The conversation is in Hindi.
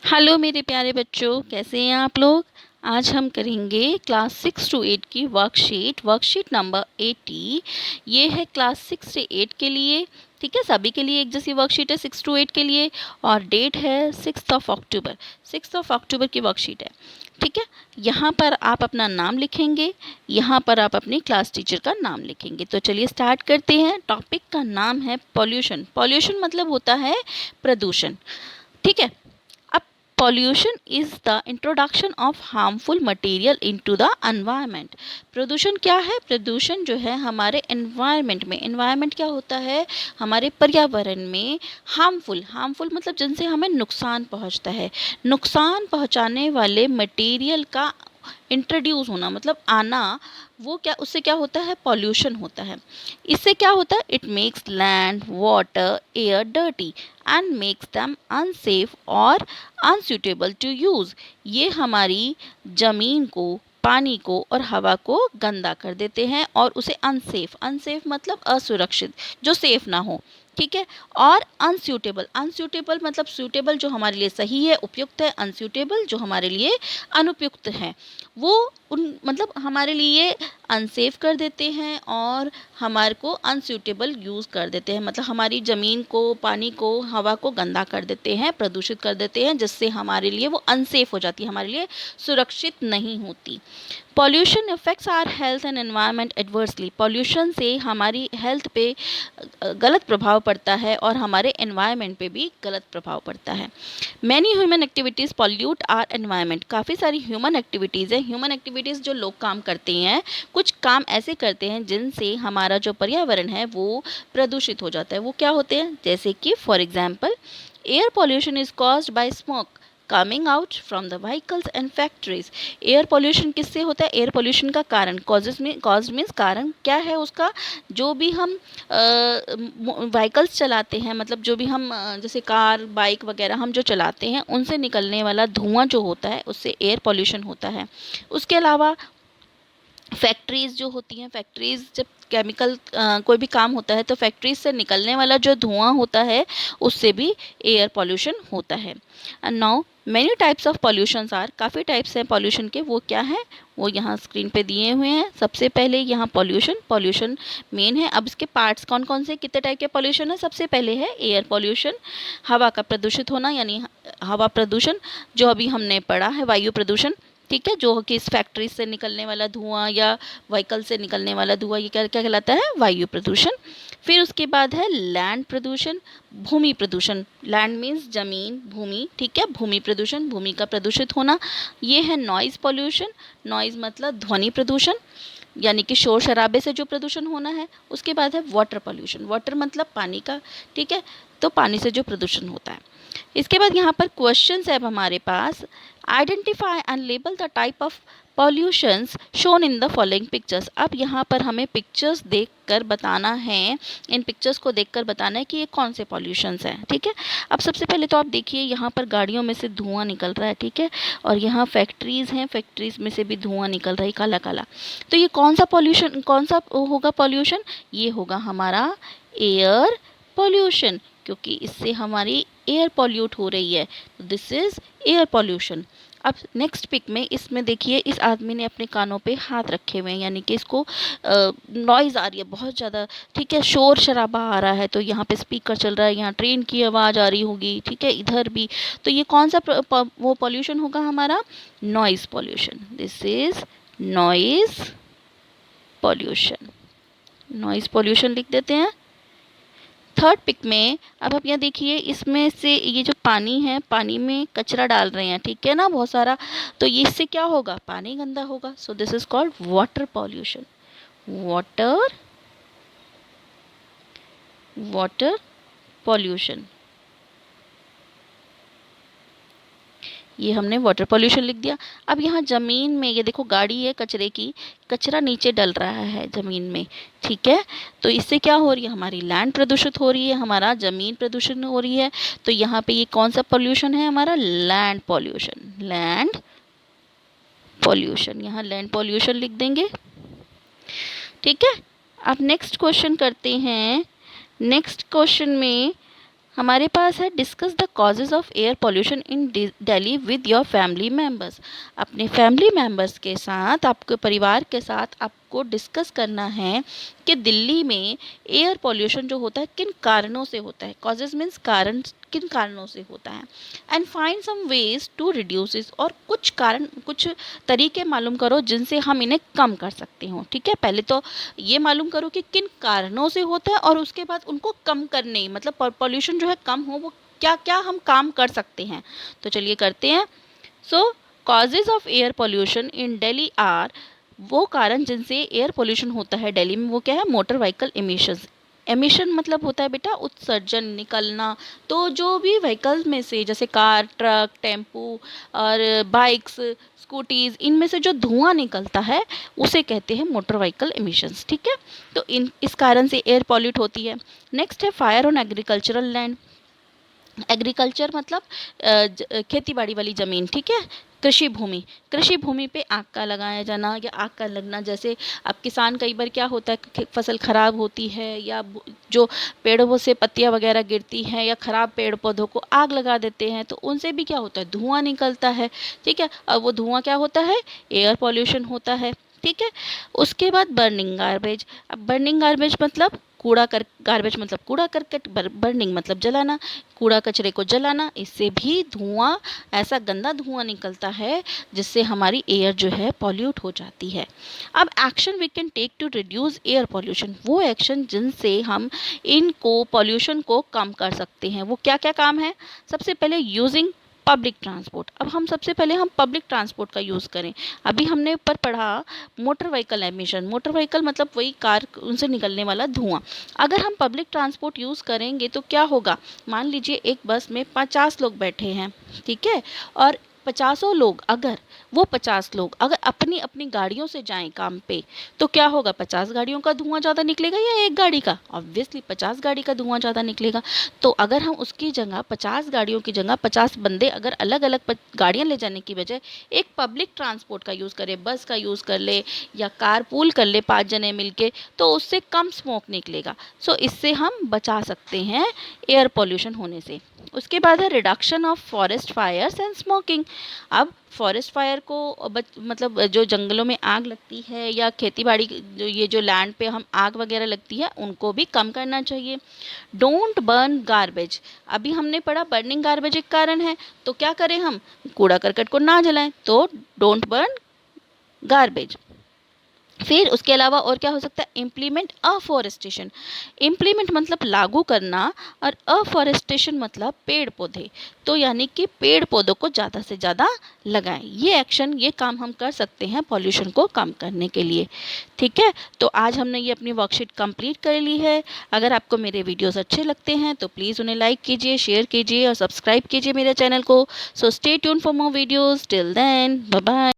हेलो मेरे प्यारे बच्चों, कैसे हैं आप लोग। आज हम करेंगे क्लास 6 to 8 की वर्कशीट नंबर 80। ये है क्लास 6 से 8 के लिए। ठीक है, सभी के लिए एक जैसी वर्कशीट है 6 to 8 के लिए। और डेट है 6 अक्टूबर। 6 अक्टूबर की वर्कशीट है। ठीक है, यहाँ पर आप अपना नाम लिखेंगे, यहाँ पर आप अपनी क्लास टीचर का नाम लिखेंगे। तो चलिए स्टार्ट करते हैं। टॉपिक का नाम है पॉल्यूशन। पॉल्यूशन मतलब होता है प्रदूषण। ठीक है, अब pollution is the introduction of harmful material into the environment। प्रदूषण क्या है? प्रदूषण जो है हमारे environment में, environment क्या होता है? हमारे पर्यावरण में हार्मफुल मतलब जिनसे हमें नुकसान पहुंचता है, नुकसान पहुंचाने वाले मटेरियल का इंट्रोड्यूस होना मतलब आना, वो क्या, उससे क्या होता है? पॉल्यूशन होता है। इससे क्या होता है? It makes land water air dirty and makes them unsafe और अनसूटेबल टू यूज़। ये हमारी ज़मीन को, पानी को और हवा को गंदा कर देते हैं और उसे अनसेफ मतलब असुरक्षित, जो सेफ ना हो। ठीक है, और अनसूटेबल मतलब सूटेबल जो हमारे लिए सही है, उपयुक्त है, अनसूटेबल जो हमारे लिए अनुपयुक्त है। वो उन मतलब हमारे लिए अनसेफ कर देते हैं और हमारे को अनसूटेबल यूज़ कर देते हैं, मतलब हमारी ज़मीन को, पानी को, हवा को गंदा कर देते हैं, प्रदूषित कर देते हैं, जिससे हमारे लिए वो अनसेफ हो जाती है, हमारे लिए सुरक्षित नहीं होती। Pollution affects our health and environment adversely. Pollution से हमारी हेल्थ पे गलत प्रभाव पड़ता है और हमारे एनवायरनमेंट पे भी गलत प्रभाव पड़ता है। Many human activities pollute our environment. काफ़ी सारी ह्यूमन एक्टिविटीज़ हैं। ह्यूमन एक्टिविटीज़ जो लोग काम करते हैं, कुछ काम ऐसे करते हैं जिनसे हमारा जो पर्यावरण है वो प्रदूषित हो जाता है। वो क्या होते हैं? जैसे कि for example, air pollution is caused by smoke coming out from the vehicles and factories. Air pollution किससे होता है? एयर पॉल्यूशन का कारण, कॉज मीन्स कारण क्या है उसका? जो भी हम व्हीकल्स चलाते हैं, मतलब जो भी हम जैसे कार बाइक वगैरह हम जो चलाते हैं, उनसे निकलने वाला धुआं जो होता है, उससे एयर पॉल्यूशन होता है। उसके अलावा फैक्ट्रीज़ जो होती हैं, फैक्ट्रीज़ जब केमिकल कोई भी काम होता है तो फैक्ट्रीज से निकलने वाला जो धुआं होता है, उससे भी एयर पॉल्यूशन होता है। And now many types of pollutions are. काफ़ी टाइप्स हैं पॉल्यूशन के, वो क्या है वो यहाँ स्क्रीन पे दिए हुए हैं। सबसे पहले यहाँ पॉल्यूशन मेन है। अब इसके पार्ट्स कौन कौन से, कितने टाइप के पॉल्यूशन है? सबसे पहले है एयर पॉल्यूशन, हवा का प्रदूषित होना, यानी हवा प्रदूषण जो अभी हमने पढ़ा है, वायु प्रदूषण। ठीक है, जो कि इस फैक्ट्री से निकलने वाला धुआं या व्हीकल से निकलने वाला धुआं, ये क्या क्या कहलाता है? वायु प्रदूषण। फिर उसके बाद है लैंड प्रदूषण, भूमि प्रदूषण। लैंड मीन्स जमीन, भूमि। ठीक है, भूमि प्रदूषण, भूमि का प्रदूषित होना। ये है नॉइज़ पॉल्यूशन। नॉइज़ मतलब ध्वनि प्रदूषण, यानी कि शोर शराबे से जो प्रदूषण होना है। उसके बाद है वाटर पॉल्यूशन। वाटर मतलब पानी का। ठीक है, तो पानी से जो प्रदूषण होता है। इसके बाद यहाँ पर क्वेश्चंस है अब हमारे पास। Identify and label the type of pollutions shown in the following pictures. अब यहाँ पर हमें पिक्चर्स देखकर बताना है, इन पिक्चर्स को देखकर बताना है कि ये कौन से पॉल्यूशंस हैं। ठीक है, अब सबसे पहले तो आप देखिए, यहाँ पर गाड़ियों में से धुआं निकल रहा है। ठीक है, और यहाँ फैक्ट्रीज़ हैं, फैक्ट्रीज़ में से भी धुआं निकल रहा है काला काला। तो ये कौन सा पॉल्यूशन, कौन सा होगा पॉल्यूशन? ये होगा हमारा एयर पॉल्यूशन, क्योंकि इससे हमारी एयर पॉल्यूट हो रही है। तो दिस इज़ एयर पॉल्यूशन। अब नेक्स्ट पिक में इसमें देखिए, इस आदमी ने अपने कानों पे हाथ रखे हुए हैं, यानी कि इसको नॉइज़ आ रही है बहुत ज़्यादा। ठीक है, शोर शराबा आ रहा है, तो यहाँ पे स्पीकर चल रहा है, यहाँ ट्रेन की आवाज़ आ रही होगी। ठीक है, इधर भी। तो ये कौन सा वो पॉल्यूशन होगा हमारा? Noise pollution. This is noise pollution. Noise pollution लिख देते हैं। थर्ड पिक में अब आप यहाँ देखिए, इसमें से ये जो पानी है, पानी में कचरा डाल रहे हैं। ठीक है ना, बहुत सारा। तो ये इससे क्या होगा? पानी गंदा होगा। So this is called water pollution. Water water pollution, ये हमने वाटर पॉल्यूशन लिख दिया। अब यहाँ ज़मीन में ये देखो, गाड़ी है कचरे की, कचरा नीचे डल रहा है ज़मीन में। ठीक है, तो इससे क्या हो रही है? हमारी लैंड प्रदूषित हो रही है, हमारा ज़मीन प्रदूषण हो रही है। तो यहाँ पे ये कौन सा पॉल्यूशन है हमारा? Land pollution. लैंड पॉल्यूशन, यहाँ लैंड पॉल्यूशन लिख देंगे। ठीक है, अब नेक्स्ट क्वेश्चन करते हैं। नेक्स्ट क्वेश्चन में हमारे पास है discuss the causes of air pollution in Delhi with your family members. अपने फैमिली मेम्बर्स के साथ, आपके परिवार के साथ आपको डिस्कस करना है कि दिल्ली में एयर पोल्यूशन जो होता है किन कारणों से होता है। कॉजेज मीन्स कारण, किन कारणों से होता है। And find some ways to reduce it, और कुछ कारण, कुछ तरीके मालूम करो जिनसे हम इन्हें कम कर सकते हो। ठीक है, पहले तो ये मालूम करो कि किन कारणों से होता है और उसके बाद उनको कम करने, मतलब पॉल्यूशन जो है कम हो, वो क्या क्या हम काम कर सकते हैं। तो चलिए करते हैं। So causes of air pollution in Delhi are, वो कारण जिनसे एयर पोल्यूशन होता है दिल्ली में, वो क्या है? Motor vehicle emissions. एमिशन मतलब होता है बेटा उत्सर्जन, निकलना। तो जो भी व्हीकल्स में से, जैसे कार, ट्रक, टेम्पू और बाइक्स, स्कूटीज़, इनमें से जो धुआं निकलता है उसे कहते हैं मोटर व्हीकल एमिशंस। ठीक है, तो इस कारण से एयर पॉल्यूट होती है। नेक्स्ट है fire on agricultural land. Agriculture मतलब खेती बाड़ी वाली ज़मीन। ठीक है, कृषि भूमि, कृषि भूमि पे आग का लगाया जाना या आग का लगना। जैसे अब किसान, कई बार क्या होता है, फसल खराब होती है या जो पेड़ों से पत्तियां वगैरह गिरती हैं या खराब पेड़ पौधों को आग लगा देते हैं, तो उनसे भी क्या होता है? धुआं निकलता है। ठीक है, अब वो धुआं क्या होता है? एयर पॉल्यूशन होता है। ठीक है, उसके बाद बर्निंग गार्बेज। अब बर्निंग गार्बेज मतलब गार्बेज मतलब कूड़ा करकट, बर्निंग मतलब जलाना, कूड़ा कचरे को जलाना। इससे भी धुआं, ऐसा गंदा धुआं निकलता है जिससे हमारी एयर जो है पॉल्यूट हो जाती है। अब action we can take to reduce air pollution, वो एक्शन जिनसे हम इनको पॉल्यूशन को कम कर सकते हैं। वो क्या क्या काम है? सबसे पहले यूजिंग पब्लिक ट्रांसपोर्ट। अब हम सबसे पहले हम पब्लिक ट्रांसपोर्ट का यूज़ करें। अभी हमने ऊपर पढ़ा motor vehicle emission. Motor vehicle मतलब वही कार, उनसे निकलने वाला धुआं। अगर हम पब्लिक ट्रांसपोर्ट यूज़ करेंगे तो क्या होगा? मान लीजिए एक बस में 50 लोग बैठे हैं। ठीक है, और 50 लोग, अगर वो 50 लोग अगर अपनी अपनी गाड़ियों से जाएं काम पे, तो क्या होगा? 50 गाड़ियों का धुआं ज़्यादा निकलेगा या एक गाड़ी का? ऑब्वियसली 50 गाड़ी का धुआं ज़्यादा निकलेगा। तो अगर हम उसकी जगह 50 गाड़ियों की जगह 50 बंदे अगर अलग अलग गाड़ियाँ ले जाने की बजाय एक पब्लिक ट्रांसपोर्ट का यूज़ करें, बस का यूज़ कर ले या कार पूल कर ले 5 जने मिलके, तो उससे कम स्मोक निकलेगा। सो इससे हम बचा सकते हैं एयर पॉल्यूशन होने से। उसके बाद है reduction of forest fires and smoking. अब फॉरेस्ट फायर को मतलब जो जंगलों में आग लगती है या खेती बाड़ी, जो लैंड पे हम आग वगैरह लगती है, उनको भी कम करना चाहिए। Don't burn garbage. अभी हमने पढ़ा बर्निंग गार्बेज एक कारण है, तो क्या करें हम? कूड़ा करकट को ना जलाएं, तो डोंट बर्न गार्बेज। फिर उसके अलावा और क्या हो सकता है? Implement afforestation. इम्प्लीमेंट मतलब लागू करना, और अफॉरेस्टेशन मतलब पेड़ पौधे। तो यानी कि पेड़ पौधों को ज़्यादा से ज़्यादा लगाएं। ये एक्शन, ये काम हम कर सकते हैं पॉल्यूशन को कम करने के लिए। ठीक है, तो आज हमने ये अपनी वर्कशीट कंप्लीट कर ली है। अगर आपको मेरे वीडियोस अच्छे लगते हैं तो प्लीज़ उन्हें लाइक कीजिए, शेयर कीजिए और सब्सक्राइब कीजिए मेरे चैनल को। So stay tune for more videos. Till then, bye bye.